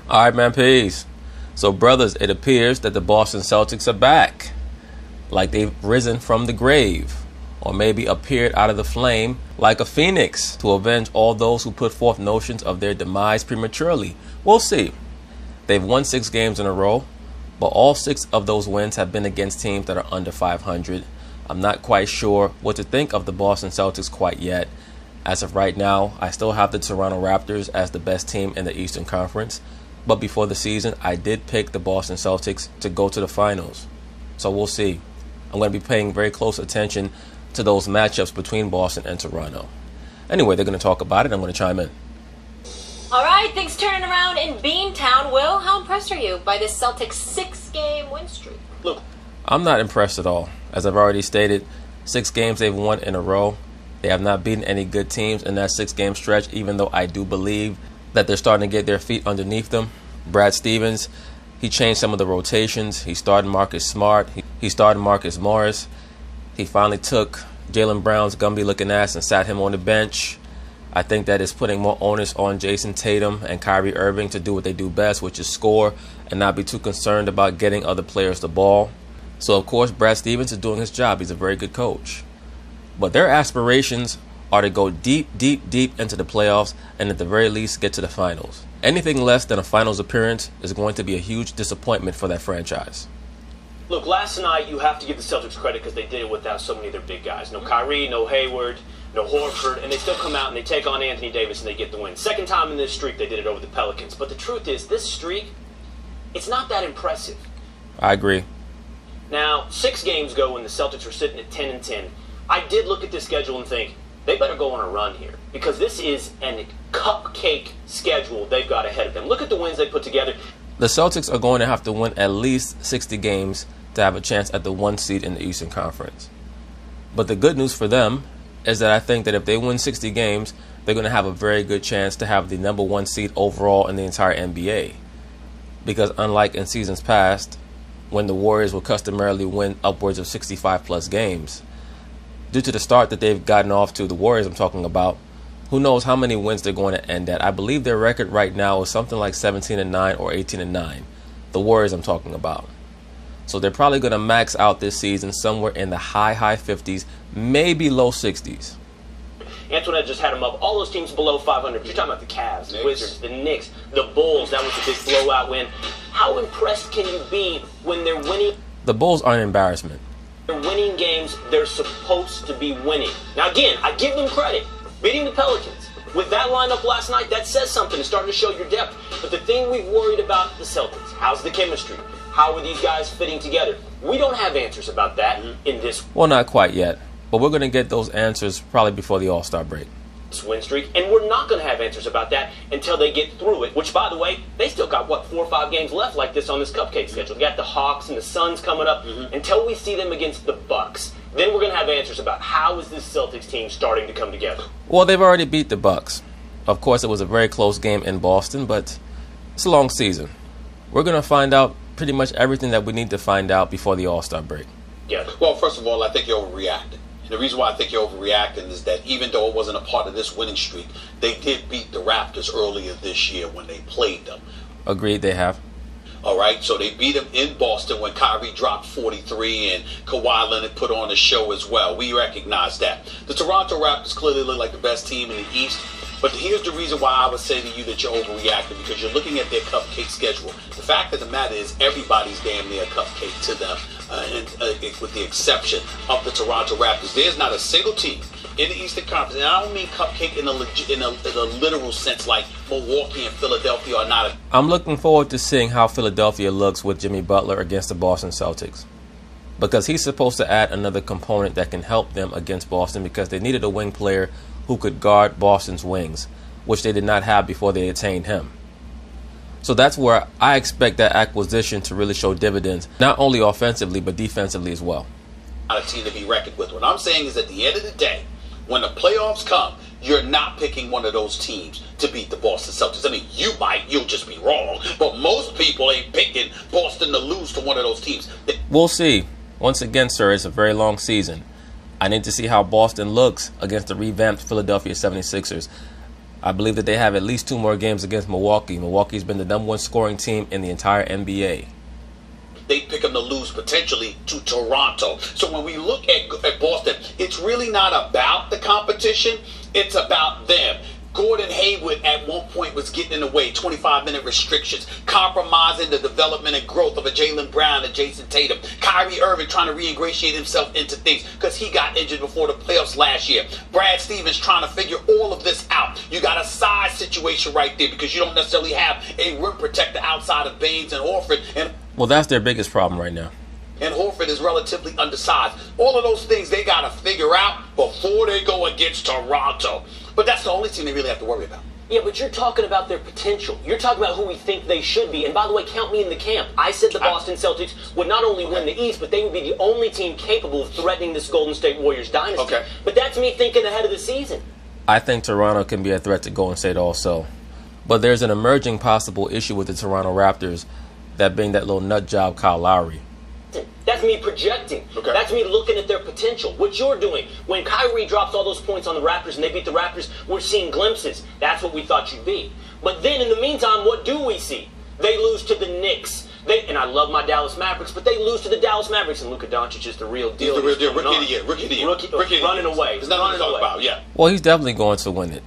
All right, man, peace. So, brothers, it appears that the Boston Celtics are back. Like they've risen from the grave. Or maybe appeared out of the flame like a phoenix to avenge all those who put forth notions of their demise prematurely. We'll see. They've won 6 games in a row, but all 6 of those wins have been against teams that are under 500. I'm not quite sure what to think of the Boston Celtics quite yet. As of right now, I still have the Toronto Raptors as the best team in the Eastern Conference. But before the season, I did pick the Boston Celtics to go to the finals. So we'll see. I'm going to be paying very close attention to those matchups between Boston and Toronto. Anyway, they're going to talk about it. I'm going to chime in. All right, things turning around in Beantown. Will, how impressed are you by this Celtics 6-game win streak? Look, I'm not impressed at all. As I've already stated, 6 games they've won in a row. They have not beaten any good teams in that 6-game stretch, even though I do believe that they're starting to get their feet underneath them. Brad Stevens, he changed some of the rotations. He started Marcus Smart. He started Marcus Morris. He finally took Jaylen Brown's Gumby-looking ass and sat him on the bench. I think that is putting more onus on Jason Tatum and Kyrie Irving to do what they do best, which is score and not be too concerned about getting other players the ball. So, of course, Brad Stevens is doing his job. He's a very good coach. But their aspirations are to go deep, deep, deep into the playoffs and at the very least get to the finals. Anything less than a finals appearance is going to be a huge disappointment for that franchise. Look, last night you have to give the Celtics credit because they did it without so many of their big guys. No Kyrie, no Hayward, no Horford, and they still come out and they take on Anthony Davis and they get the win. Second time in this streak they did it over the Pelicans. But the truth is, this streak, it's not that impressive. I agree. Now, 6 games ago when the Celtics were sitting at 10-10, I did look at this schedule and think, they better go on a run here because this is a cupcake schedule they've got ahead of them. Look at the wins they put together. The Celtics are going to have to win at least 60 games to have a chance at the 1 seed in the Eastern Conference. But the good news for them is that I think that if they win 60 games, they're going to have a very good chance to have the number 1 seed overall in the entire NBA. Because unlike in seasons past, when the Warriors will customarily win upwards of 65-plus games, due to the start that they've gotten off to, the Warriors I'm talking about, who knows how many wins they're going to end at. I believe their record right now is something like 17-9 or 18-9. The Warriors I'm talking about. So they're probably going to max out this season somewhere in the high 50s, maybe low 60s. Antoinette just had them up. All those teams below 500. But you're talking about the Cavs, the Wizards, the Knicks, the Bulls. That was a big blowout win. How impressed can you be when they're winning? The Bulls are an embarrassment. They're winning games they're supposed to be winning. Now, again, I give them credit. Beating the Pelicans. With that lineup last night, that says something. It's starting to show your depth. But the thing we've worried about the Celtics, how's the chemistry? How are these guys fitting together? We don't have answers about that in this. Well, not quite yet. But we're going to get those answers probably before the All-Star break. Win streak, and we're not going to have answers about that until they get through it, which, by the way, they still got, 4 or 5 games left like this on this cupcake schedule. They got the Hawks and the Suns coming up. Until we see them against the Bucks, then we're going to have answers about how is this Celtics team starting to come together. Well, they've already beat the Bucks. Of course, it was a very close game in Boston, but it's a long season. We're going to find out pretty much everything that we need to find out before the All-Star break. Yeah. Well, first of all, I think you're overreacting. And the reason why I think you're overreacting is that even though it wasn't a part of this winning streak, they did beat the Raptors earlier this year when they played them. Agreed, they have. All right, so they beat them in Boston when Kyrie dropped 43 and Kawhi Leonard put on a show as well. We recognize that. The Toronto Raptors clearly look like the best team in the East. But here's the reason why I would say to you that you're overreacting, because you're looking at their cupcake schedule. The fact of the matter is everybody's damn near a cupcake to them, with the exception of the Toronto Raptors. There's not a single team in the Eastern Conference, and I don't mean cupcake in a literal sense like Milwaukee and Philadelphia are not. I'm looking forward to seeing how Philadelphia looks with Jimmy Butler against the Boston Celtics, because he's supposed to add another component that can help them against Boston, because they needed a wing player who could guard Boston's wings, which they did not have before they attained him. So that's where I expect that acquisition to really show dividends, not only offensively, but defensively as well. Not a team to be reckoned with. What I'm saying is at the end of the day, when the playoffs come, you're not picking one of those teams to beat the Boston Celtics. I mean, you'll just be wrong, but most people ain't picking Boston to lose to one of those teams. We'll see. Once again, sir, it's a very long season. I need to see how Boston looks against the revamped Philadelphia 76ers. I believe that they have at least 2 more games against Milwaukee. Milwaukee's been the #1 scoring team in the entire NBA. They pick them to lose potentially to Toronto. So when we look at Boston, it's really not about the competition. It's about them. Gordon Hayward at one point was getting in the way, 25-minute restrictions, compromising the development and growth of a Jaylen Brown and Jason Tatum. Kyrie Irving trying to reingratiate himself into things because he got injured before the playoffs last year. Brad Stevens trying to figure all of this out. You got a size situation right there because you don't necessarily have a rim protector outside of Baines and Horford. Well, that's their biggest problem right now. And Horford is relatively undersized. All of those things they got to figure out before they go against Toronto. But that's the only team they really have to worry about. Yeah, but you're talking about their potential. You're talking about who we think they should be. And by the way, count me in the camp. I said the Boston Celtics would not only win the East, but they would be the only team capable of threatening this Golden State Warriors dynasty. Okay. But that's me thinking ahead of the season. I think Toronto can be a threat to Golden State also. But there's an emerging possible issue with the Toronto Raptors, that being that little nut job Kyle Lowry. That's me projecting. Okay. That's me looking at their potential. What you're doing. When Kyrie drops all those points on the Raptors and they beat the Raptors, we're seeing glimpses. That's what we thought you'd be. But then in the meantime, what do we see? They lose to the Knicks. And I love my Dallas Mavericks, but they lose to the Dallas Mavericks, and Luka Doncic is the real deal. He's the real deal. Rookie of the year. Rookie of the year. Running away. There's nothing to talk about, yeah. Well, he's definitely going to win it.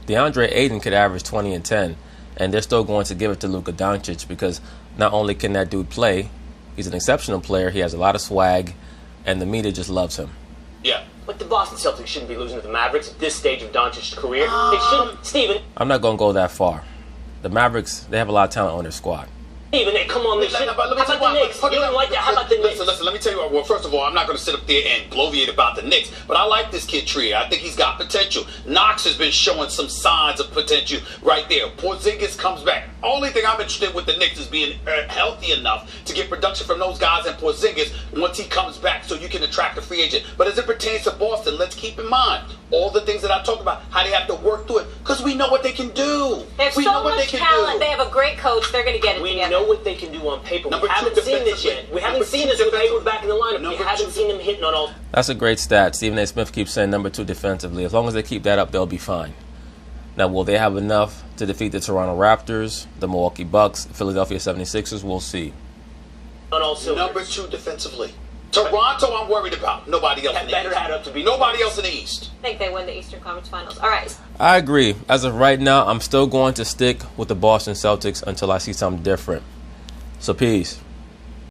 DeAndre Ayton could average 20 and 10, and they're still going to give it to Luka Doncic because not only can that dude play, he's an exceptional player, he has a lot of swag, and the media just loves him. Yeah. But the Boston Celtics shouldn't be losing to the Mavericks at this stage of Doncic's career. They shouldn't. Steven. I'm not going to go that far. The Mavericks, they have a lot of talent on their squad. Steven, hey, come on. How about the Knicks? You don't like that. How about the Knicks? Listen, let me tell you what. Well, first of all, I'm not going to sit up there and bloviate about the Knicks, but I like this kid Trier. I think he's got potential. Knox has been showing some signs of potential right there. Porzingis comes back. Only thing I'm interested with the Knicks is being healthy enough to get production from those guys and Porzingis once he comes back so you can attract a free agent. But as it pertains to Boston, let's keep in mind all the things that I talked about, how they have to work through it, because we know what they can do. They have we so know what much they can talent. do. They have a great coach. They're going to get it We together. know what they can do on paper. Number We haven't two seen this yet. We haven't seen this with Hayward back in the lineup. We haven't seen them hitting on all. That's a great stat. Stephen A. Smith keeps saying number 2 defensively. As long as they keep that up, they'll be fine. Now, will they have enough to defeat the Toronto Raptors, the Milwaukee Bucks, Philadelphia 76ers? We'll see. On all cylinders. Number 2 defensively. Toronto, I'm worried about. Nobody else in the better East. add up to be Nobody else in the East. I think they win the Eastern Conference Finals. All right. I agree. As of right now, I'm still going to stick with the Boston Celtics until I see something different. So, peace.